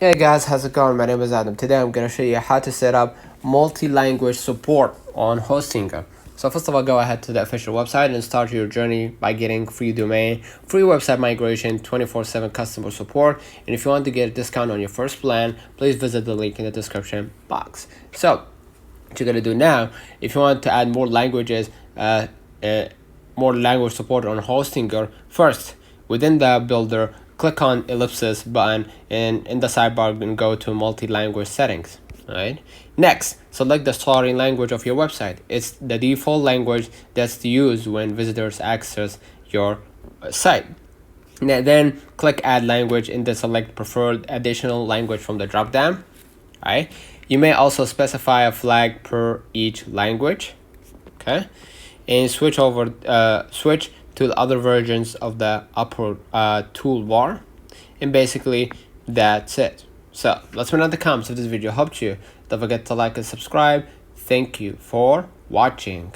Hey guys, how's it going? My name is Adam. Today I'm going to show you how to set up multi-language support on Hostinger. So first of all, go ahead to the official website and start your journey by getting free domain, free website migration, 24/7 customer support. And if you want to get a discount on your first plan, please visit the link in the description box. So what you're going to do now, if you want to add more languages, more language support on Hostinger, first within the builder, click on ellipsis button and in the sidebar and go to multi-language settings. Right. Next, select the starting language of your website. It's the default language that's used when visitors access your site. Then click add language and then select preferred additional language from the drop down. Right. You may also specify a flag per each language. Okay, and switch to the other versions of the upper toolbar, and basically that's it. So let's know in the comments if this video helped you. Don't forget to like and subscribe. Thank you for watching.